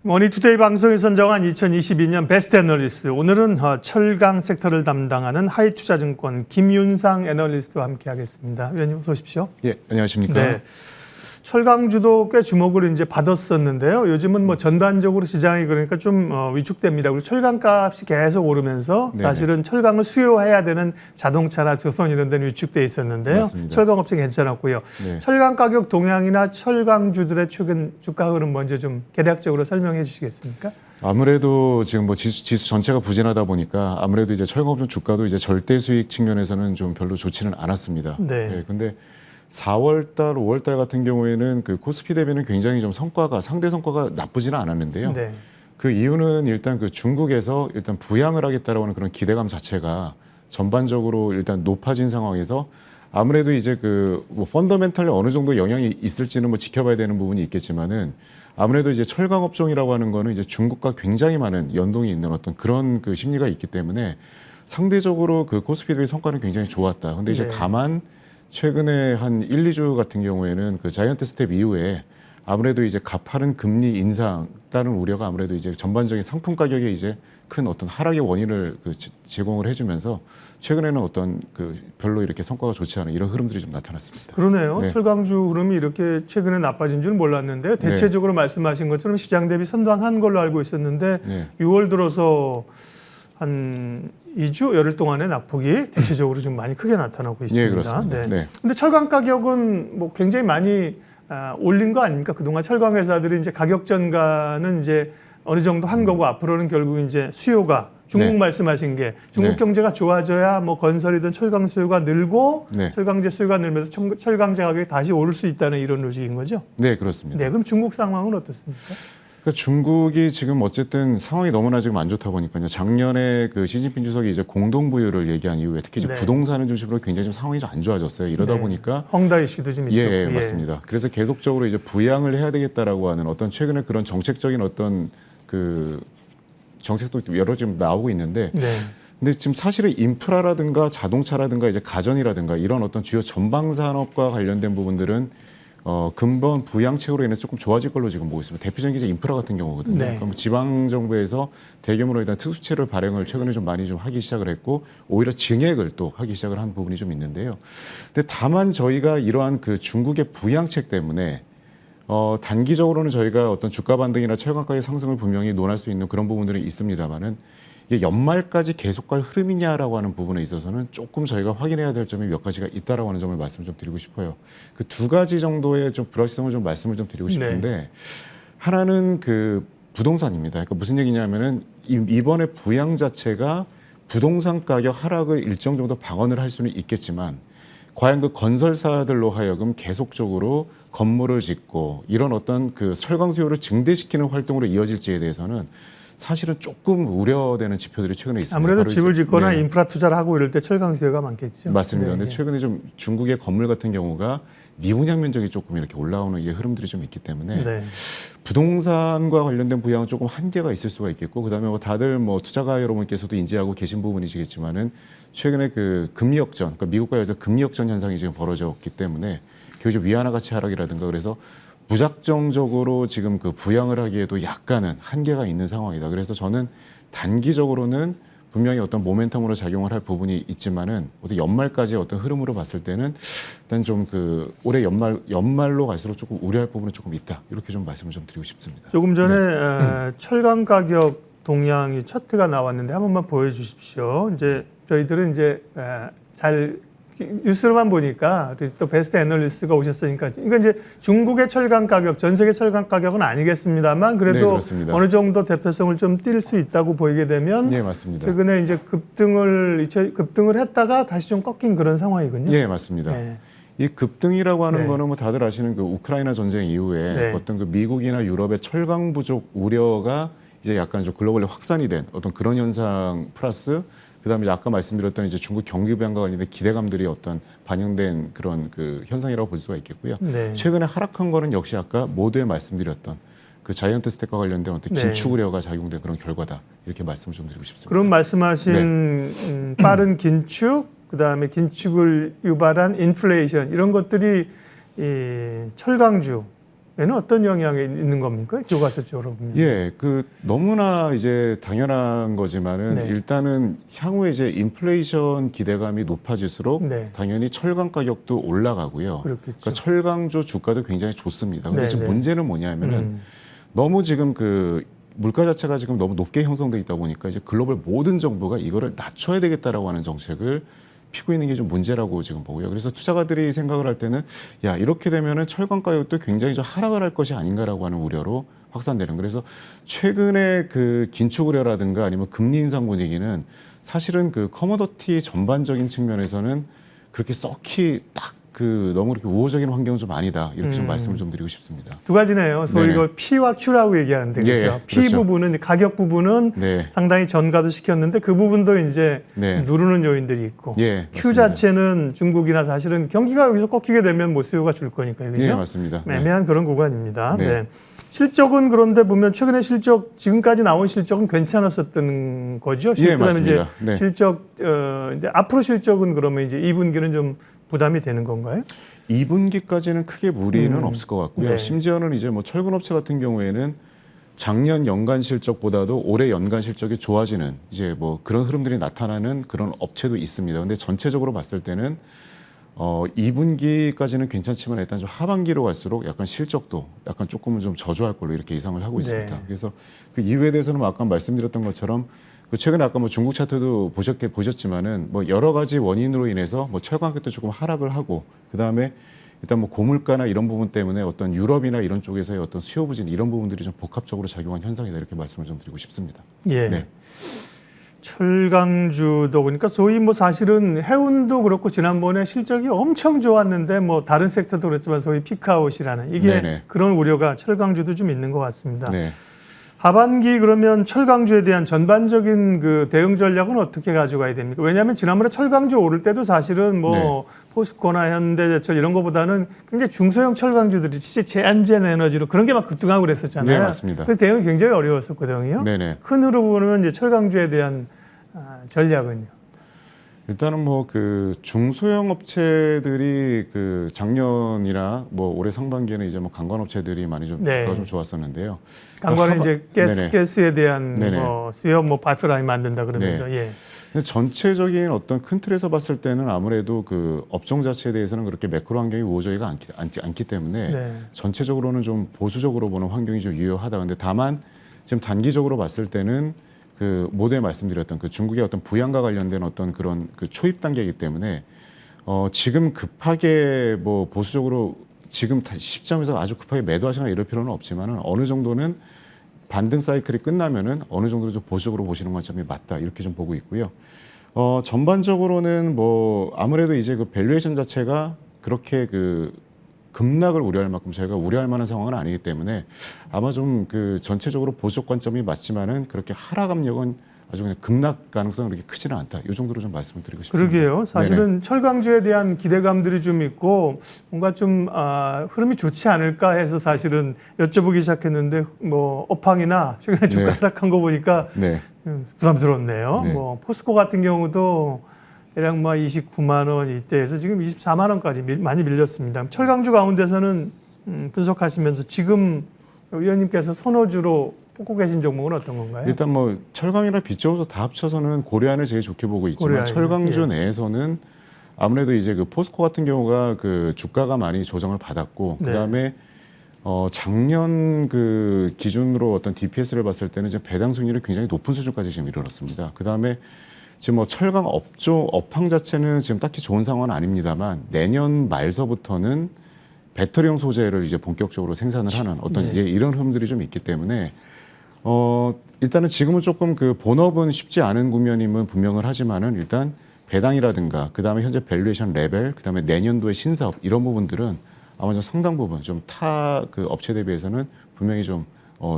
머니투데이 방송이 선정한 2022년 베스트 애널리스트. 오늘은 철강 섹터를 담당하는 하이투자증권 김윤상 애널리스트와 함께하겠습니다. 위원님 어서 오십시오. 예, 안녕하십니까? 네. 철강주도 꽤 주목을 이제 받았었는데요. 요즘은 뭐 전반적으로 시장이 그러니까 좀 위축됩니다. 그리고 철강값이 계속 오르면서 네네. 사실은 철강을 수요해야 되는 자동차나 조선 이런 데는 위축돼 있었는데요. 맞습니다. 철강업체 괜찮았고요. 네. 철강 가격 동향이나 철강주들의 최근 주가 흐름 먼저 좀 개략적으로 설명해 주시겠습니까? 아무래도 지금 뭐 지수 전체가 부진하다 보니까 아무래도 이제 철강업종 주가도 이제 절대 수익 측면에서는 좀 별로 좋지는 않았습니다. 네. 근데 4월 달, 5월 달 같은 경우에는 그 코스피 대비는 굉장히 좀 상대 성과가 나쁘지는 않았는데요. 네. 그 이유는 일단 그 중국에서 일단 부양을 하겠다라고 하는 그런 기대감 자체가 전반적으로 일단 높아진 상황에서 아무래도 이제 그 뭐 펀더멘탈에 어느 정도 영향이 있을지는 뭐 지켜봐야 되는 부분이 있겠지만은 아무래도 이제 철강 업종이라고 하는 거는 이제 중국과 굉장히 많은 연동이 있는 어떤 그런 그 심리가 있기 때문에 상대적으로 그 코스피 대비 성과는 굉장히 좋았다. 근데 이제 네. 다만 최근에 한 1, 2주 같은 경우에는 그 자이언트 스텝 이후에 아무래도 이제 가파른 금리 인상 따른 우려가 아무래도 이제 전반적인 상품 가격에 이제 큰 어떤 하락의 원인을 그 제공을 해주면서 최근에는 어떤 그 별로 이렇게 성과가 좋지 않은 이런 흐름들이 좀 나타났습니다. 그러네요. 네. 철강주 흐름이 이렇게 최근에 나빠진 줄 몰랐는데요. 대체적으로 말씀하신 것처럼 시장 대비 선방한 걸로 알고 있었는데 네. 6월 들어서 한 2주 열흘 동안의 낙폭이 대체적으로 좀 많이 크게 나타나고 있습니다. 네, 그렇습니다. 네. 근데 철강 가격은 뭐 굉장히 많이 올린 거 아닙니까? 그동안 철강 회사들이 이제 가격 전가는 이제 어느 정도 한 거고 앞으로는 결국 이제 수요가 중국 네. 말씀하신 게 중국 네. 경제가 좋아져야 뭐 건설이든 철강 수요가 늘고 네. 철강제 수요가 늘면서 철강제 가격이 다시 오를 수 있다는 이런 로직인 거죠. 네, 그렇습니다. 네, 그럼 중국 상황은 어떻습니까? 그러니까 중국이 지금 어쨌든 상황이 너무나 지금 안 좋다 보니까요. 작년에 그 시진핑 주석이 이제 공동부유를 얘기한 이후에 특히 이제 네. 부동산을 중심으로 굉장히 좀 상황이 좀 안 좋아졌어요. 이러다 네. 보니까 헝다 이슈도 좀 있었고. 예, 맞습니다. 그래서 계속적으로 이제 부양을 해야 되겠다라고 하는 어떤 최근에 그런 정책적인 어떤 그 정책도 여러 지금 나오고 있는데 네. 근데 지금 사실은 인프라라든가 자동차라든가 이제 가전이라든가 이런 어떤 주요 전방 산업과 관련된 부분들은 근본 부양책으로 인해서 조금 좋아질 걸로 지금 보고 있습니다. 대표적인 게 이제 인프라 같은 경우거든요. 네. 그럼 지방 정부에서 대규모로 일단 특수채를 발행을 최근에 좀 많이 좀 하기 시작을 했고 오히려 증액을 또 하기 시작을 한 부분이 좀 있는데요. 근데 다만 저희가 이러한 그 중국의 부양책 때문에 단기적으로는 저희가 어떤 주가 반등이나 철강 가격 상승을 분명히 논할 수 있는 그런 부분들이 있습니다만은 이게 연말까지 계속 갈 흐름이냐라고 하는 부분에 있어서는 조금 저희가 확인해야 될 점이 몇 가지가 있다라고 하는 점을 말씀을 좀 드리고 싶어요. 그 두 가지 정도의 좀 불확실성을 좀 말씀을 좀 드리고 싶은데 네. 하나는 그 부동산입니다. 그러니까 무슨 얘기냐면은 이번에 부양 자체가 부동산 가격 하락을 일정 정도 방어를 할 수는 있겠지만 과연 그 건설사들로 하여금 계속적으로 건물을 짓고 이런 어떤 그 철강 수요를 증대시키는 활동으로 이어질지에 대해서는 사실은 조금 우려되는 지표들이 최근에 있습니다. 아무래도 집을 짓거나 네. 인프라 투자를 하고 이럴 때 철강 수요가 많겠죠. 맞습니다. 네. 근데 최근에 좀 중국의 건물 같은 경우가 미분양 면적이 조금 이렇게 올라오는 이 흐름들이 좀 있기 때문에 네. 부동산과 관련된 부양은 조금 한계가 있을 수가 있겠고 그다음에 뭐 다들 뭐 투자가 여러분께서도 인지하고 계신 부분이시겠지만은 최근에 그 금리 역전, 그러니까 미국과 여자 금리 역전 현상이 지금 벌어졌기 때문에 교육 위안화 가치 하락이라든가 그래서 무작정적으로 지금 그 부양을 하기에도 약간은 한계가 있는 상황이다. 그래서 저는 단기적으로는 분명히 어떤 모멘텀으로 작용을 할 부분이 있지만은 어떤 연말까지 어떤 흐름으로 봤을 때는 일단 좀 그 올해 연말로 갈수록 조금 우려할 부분은 조금 있다. 이렇게 좀 말씀을 좀 드리고 싶습니다. 조금 전에 철강 가격 동향이 차트가 나왔는데 한 번만 보여주십시오. 이제 저희들은 이제 잘 뉴스로만 보니까 또 베스트 애널리스트가 오셨으니까 이건 이제 중국의 철강 가격, 전 세계 철강 가격은 아니겠습니다만 그래도 네, 어느 정도 대표성을 좀 띌 수 있다고 보이게 되면 네, 맞습니다. 최근에 이제 급등을 했다가 다시 좀 꺾인 그런 상황이군요. 네, 맞습니다. 네. 이 급등이라고 하는 네. 거는 뭐 다들 아시는 그 우크라이나 전쟁 이후에 네. 어떤 그 미국이나 유럽의 철강 부족 우려가 이제 약간 좀 글로벌리 확산이 된 어떤 그런 현상 플러스 그다음에 아까 말씀드렸던 이제 중국 경기 부양과 관련된 기대감들이 어떤 반영된 그런 그 현상이라고 볼 수가 있겠고요. 네. 최근에 하락한 거는 역시 아까 모두에 말씀드렸던 그 자이언트 스텝과 관련된 어떤 네. 긴축 우려가 작용된 그런 결과다. 이렇게 말씀을 좀 드리고 싶습니다. 그럼 말씀하신 빠른 긴축, 그다음에 긴축을 유발한 인플레이션 이런 것들이 이 철강주 에는 어떤 영향이 있는 겁니까? 교과서적으로 보면. 예, 그 너무나 이제 당연한 거지만은 네. 일단은 향후에 이제 인플레이션 기대감이 높아질수록 네. 당연히 철강 가격도 올라가고요. 그렇겠죠. 그러니까 철강주 주가도 굉장히 좋습니다. 근데 네, 지금 네. 문제는 뭐냐면은 너무 지금 그 물가 자체가 지금 너무 높게 형성돼 있다 보니까 이제 글로벌 모든 정부가 이거를 낮춰야 되겠다라고 하는 정책을 피고 있는 게 좀 문제라고 지금 보고요. 그래서 투자가들이 생각을 할 때는 야 이렇게 되면은 철강 가격도 굉장히 좀 하락을 할 것이 아닌가라고 하는 우려로 확산되는. 그래서 최근에 그 긴축 우려라든가 아니면 금리 인상 분위기는 사실은 그 커머더티 전반적인 측면에서는 그렇게 썩히 딱 그 너무 그렇게 우호적인 환경은 좀 아니다 이렇게 좀 말씀을 좀 드리고 싶습니다. 두 가지네요. 소위 네네. 이걸 P와 Q라고 얘기하는데 예, 그렇죠. P 그렇죠. 부분은 가격 부분은 네. 상당히 전가도 시켰는데 그 부분도 이제 네. 누르는 요인들이 있고 예, Q 맞습니다. 자체는 중국이나 사실은 경기가 여기서 꺾이게 되면 뭐 수요가 줄 거니까요. 그죠? 예, 맞습니다. 네. 애매한 그런 구간입니다. 네. 네. 실적은 그런데 보면 최근에 실적 지금까지 나온 실적은 괜찮았었던 거죠. 예, 그다음에 이제 맞습니다. 네. 실적 이제 앞으로 실적은 그러면 이제 2분기는 좀 부담이 되는 건가요? 2분기까지는 크게 무리는 없을 것 같고요. 네. 심지어는 이제 뭐 철근업체 같은 경우에는 작년 연간 실적보다도 올해 연간 실적이 좋아지는 이제 뭐 그런 흐름들이 나타나는 그런 업체도 있습니다. 근데 전체적으로 봤을 때는 2분기까지는 괜찮지만 일단 좀 하반기로 갈수록 약간 실적도 약간 조금은 좀 저조할 걸로 이렇게 예상을 하고 있습니다. 네. 그래서 그 이유에 대해서는 뭐 아까 말씀드렸던 것처럼 그 최근에 아까 뭐 중국 차트도 보셨지만은 뭐 여러 가지 원인으로 인해서 뭐 철강 가격도 조금 하락을 하고 그 다음에 일단 뭐 고물가나 이런 부분 때문에 어떤 유럽이나 이런 쪽에서의 어떤 수요 부진 이런 부분들이 좀 복합적으로 작용한 현상이다 이렇게 말씀을 좀 드리고 싶습니다. 예. 네. 철강주도 보니까 소위 뭐 사실은 해운도 그렇고 지난번에 실적이 엄청 좋았는데 뭐 다른 섹터도 그렇지만 소위 피크아웃이라는 이게 네네. 그런 우려가 철강주도 좀 있는 것 같습니다. 네. 하반기 그러면 철강주에 대한 전반적인 그 대응 전략은 어떻게 가져가야 됩니까? 왜냐하면 지난번에 철강주 오를 때도 사실은 뭐 네. 포스코나 현대제철 이런 거보다는 굉장히 중소형 철강주들이 진짜 제한전 에너지로 그런 게 막 급등하고 그랬었잖아요. 네, 맞습니다. 그래서 대응이 굉장히 어려웠었거든요. 네네. 큰 흐름으로는 이제 철강주에 대한 전략은요. 일단은 뭐 그 중소형 업체들이 그 작년이나 뭐 올해 상반기에는 이제 뭐 강관 업체들이 많이 좀 네. 주가가 좀 좋았었는데요. 강관은 이제 네네. 가스에 대한 네네. 뭐 수요 뭐 파이프라인 만든다 그러면서 예. 근데 전체적인 어떤 큰 틀에서 봤을 때는 아무래도 그 업종 자체에 대해서는 그렇게 매크로 환경이 우호적이가 않기 때문에 네. 전체적으로는 좀 보수적으로 보는 환경이 좀 유효하다. 근데 다만 지금 단기적으로 봤을 때는 그 모두에 말씀드렸던 그 중국의 어떤 부양과 관련된 어떤 그런 그 초입 단계이기 때문에 지금 급하게 뭐 보수적으로 지금 시점에서 아주 급하게 매도하시거나 이럴 필요는 없지만은 어느 정도는 반등 사이클이 끝나면은 어느 정도 좀 보수적으로 보시는 관점이 맞다 이렇게 좀 보고 있고요. 전반적으로는 뭐 아무래도 이제 그 밸류에이션 자체가 그렇게 그 급락을 우려할 만큼 저희가 우려할 만한 상황은 아니기 때문에 아마 좀 그 전체적으로 보수적 관점이 맞지만은 그렇게 하락 압력은 아주 그냥 급락 가능성은 그렇게 크지는 않다. 이 정도로 좀 말씀을 드리고 싶습니다. 그러게요. 사실은 네네. 철강주에 대한 기대감들이 좀 있고 뭔가 좀 흐름이 좋지 않을까 해서 사실은 여쭤보기 시작했는데 뭐 업황이나 최근에 주가 네. 하락한 거 보니까 네. 부담스럽네요. 네. 뭐 포스코 같은 경우도 대략 뭐 29만 원 이때에서 지금 24만 원까지 많이 밀렸습니다. 철강주 가운데서는 분석하시면서 지금 위원님께서 선호주로 뽑고 계신 종목은 어떤 건가요? 일단 뭐 철강이나 빗저우도 다 합쳐서는 고려안을 제일 좋게 보고 있지만 고려안, 철강주 예. 내에서는 아무래도 이제 그 포스코 같은 경우가 그 주가가 많이 조정을 받았고 네. 그다음에 작년 그 기준으로 어떤 DPS를 봤을 때는 이제 배당 수익률이 굉장히 높은 수준까지 지금 이르렀습니다. 그다음에 지금 뭐 철강 업황 자체는 지금 딱히 좋은 상황은 아닙니다만 내년 말서부터는 배터리용 소재를 이제 본격적으로 생산을 하는 어떤 네. 이런 흐름들이 좀 있기 때문에 일단은 지금은 조금 그 본업은 쉽지 않은 국면임은 분명을 하지만은 일단 배당이라든가 그다음에 현재 밸류에이션 레벨 그다음에 내년도의 신사업 이런 부분들은 아마 좀 상당 부분 좀 타 그 업체 대비해서는 분명히 좀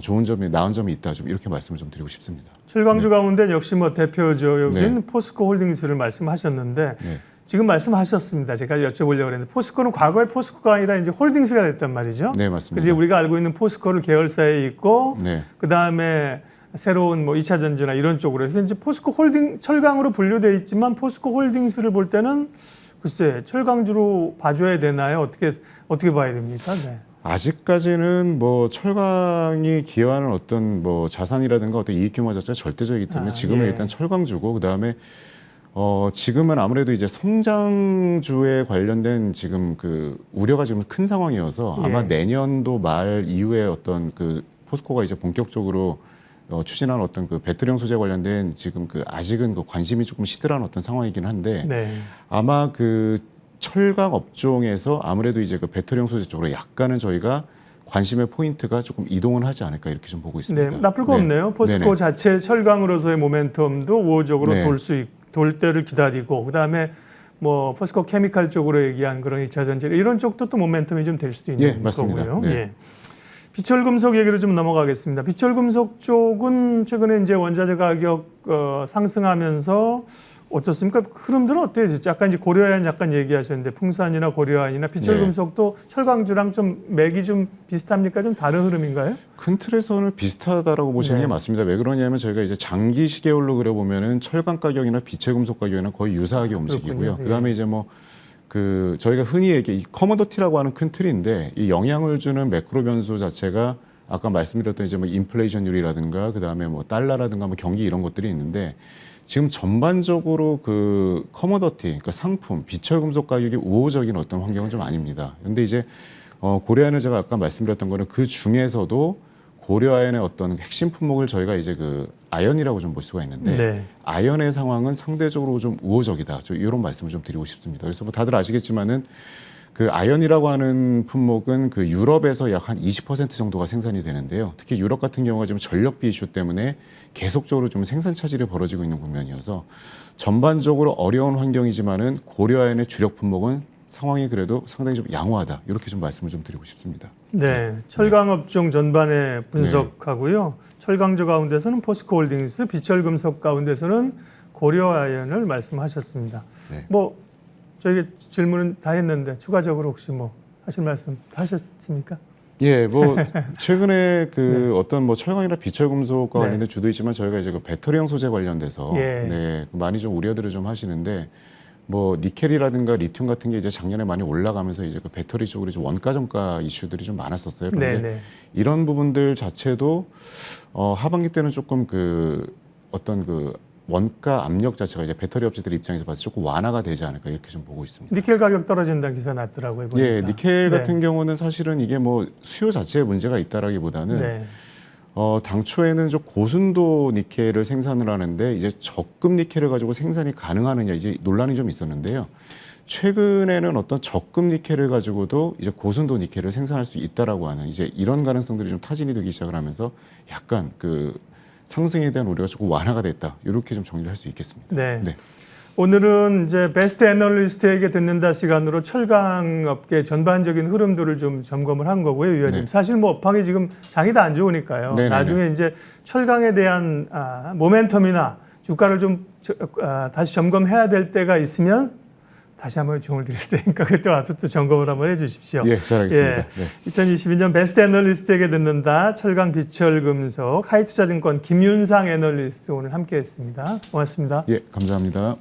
좋은 점이 나은 점이 있다 좀 이렇게 말씀을 좀 드리고 싶습니다. 철강주 가운데 역시 뭐 대표죠. 여기는 네. 포스코 홀딩스를 말씀하셨는데 네. 지금 말씀하셨습니다. 제가 여쭤보려고 했는데 포스코는 과거의 포스코가 아니라 이제 홀딩스가 됐단 말이죠. 네, 맞습니다. 이제 우리가 알고 있는 포스코를 계열사에 있고 네. 그 다음에 새로운 뭐 2차 전지나 이런 쪽으로 해서 이제 포스코 홀딩 철강으로 분류돼 있지만 포스코 홀딩스를 볼 때는 글쎄 철강주로 봐줘야 되나요? 어떻게 봐야 됩니까? 네. 아직까지는 뭐 철강이 기여하는 어떤 뭐 자산이라든가 어떤 이익 규모 자체가 절대적이기 때문에 지금은 예. 일단 철강주고 그다음에 지금은 아무래도 이제 성장주에 관련된 지금 그 우려가 지금 큰 상황이어서 아마 예. 내년도 말 이후에 어떤 그 포스코가 이제 본격적으로 추진한 어떤 그 배터리형 소재 관련된 지금 그 아직은 그 관심이 조금 시들한 어떤 상황이긴 한데 네. 아마 그 철강 업종에서 아무래도 이제 그 배터리형 소재 쪽으로 약간은 저희가 관심의 포인트가 조금 이동은 하지 않을까 이렇게 좀 보고 있습니다. 네, 나쁠 거 없네요. 포스코 네네. 자체 철강으로서의 모멘텀도 우호적으로 네. 돌 때를 기다리고 그다음에 뭐 포스코 케미칼 쪽으로 얘기한 그런 2차 전지 이런 쪽도 또 모멘텀이 좀 될 수도 있는 예, 맞습니다. 거고요. 네. 예. 비철금속 얘기로 좀 넘어가겠습니다. 비철금속 쪽은 최근에 이제 원자재 가격 상승하면서 어떻습니까? 흐름들은 어때요? 약간 이제 고려아연 약간 얘기하셨는데 풍산이나 고려아연이나 비철금속도 철강주랑 좀 맥이 좀 비슷합니까? 좀 다른 흐름인가요? 큰 틀에서는 비슷하다라고 보시는 네. 게 맞습니다. 왜 그러냐면 저희가 이제 장기 시계열로 그려보면은 철강 가격이나 비철금속 가격이나 거의 유사하게 움직이고요. 그렇군요. 그다음에 이제 뭐 그 저희가 흔히 이 커머더티라고 하는 큰 틀인데 이 영향을 주는 매크로 변수 자체가 아까 말씀드렸던 이제 뭐 인플레이션율이라든가 그다음에 뭐 달러라든가 뭐 경기 이런 것들이 있는데 지금 전반적으로 그 커머더티, 그러니까 상품, 비철금속 가격이 우호적인 어떤 환경은 좀 아닙니다. 근데 이제 고려아연을 제가 아까 말씀드렸던 거는 그 중에서도 고려아연의 어떤 핵심 품목을 저희가 이제 그 아연이라고 좀 볼 수가 있는데 네. 아연의 상황은 상대적으로 좀 우호적이다. 좀 이런 말씀을 좀 드리고 싶습니다. 그래서 뭐 다들 아시겠지만은 그 아연이라고 하는 품목은 그 유럽에서 약 한 20% 정도가 생산이 되는데요. 특히 유럽 같은 경우가 지금 전력비 이슈 때문에 계속적으로 좀 생산 차질이 벌어지고 있는 국면이어서 전반적으로 어려운 환경이지만은 고려아연의 주력 품목은 상황이 그래도 상당히 좀 양호하다. 이렇게 좀 말씀을 좀 드리고 싶습니다. 네, 철강업종 전반에 분석하고요. 철강주 가운데서는 포스코홀딩스, 비철금속 가운데서는 고려아연을 말씀하셨습니다. 네. 뭐 저희 질문은 다 했는데 추가적으로 혹시 뭐 하실 말씀 다 하셨습니까? 예, 뭐 최근에 그 어떤 뭐 철강이나 비철금속과 네. 관련된 주도 있지만 저희가 이제 그 배터리형 소재 관련돼서 예. 네, 많이 좀 우려들을 좀 하시는데 뭐 니켈이라든가 리튬 같은 게 이제 작년에 많이 올라가면서 이제 그 배터리 쪽으로 이제 원가 정가 이슈들이 좀 많았었어요. 그런데 네, 네. 이런 부분들 자체도 하반기 때는 조금 그 어떤 그 원가 압력 자체가 이제 배터리 업체들 입장에서 봐서 조금 완화가 되지 않을까 이렇게 좀 보고 있습니다. 니켈 가격 떨어진다는 기사 났더라고요. 보니까. 예, 니켈 네. 같은 경우는 사실은 이게 뭐 수요 자체에 문제가 있다라기보다는 네. 당초에는 좀 고순도 니켈을 생산을 하는데 이제 적급 니켈을 가지고 생산이 가능하느냐 이제 논란이 좀 있었는데요. 최근에는 어떤 적급 니켈을 가지고도 이제 고순도 니켈을 생산할 수 있다라고 하는 이제 이런 가능성들이 좀 타진이 되기 시작을 하면서 약간 그 상승에 대한 우려가 조금 완화가 됐다. 이렇게 좀 정리를 할 수 있겠습니다. 네. 네. 오늘은 이제 베스트 애널리스트에게 듣는다 시간으로 철강 업계 전반적인 흐름들을 좀 점검을 한 거고요, 위원님. 네. 사실 뭐 업황이 지금 장이 다 안 좋으니까요. 네네네. 나중에 이제 철강에 대한 모멘텀이나 주가를 좀 다시 점검해야 될 때가 있으면 다시 한번 요청을 드릴 테니까 그때 와서 또 점검을 한번 해주십시오. 예, 잘하겠습니다. 예. 네. 2022년 베스트 애널리스트에게 듣는다 철강 비철금속 하이투자증권 김윤상 애널리스트 오늘 함께했습니다. 고맙습니다. 예, 감사합니다.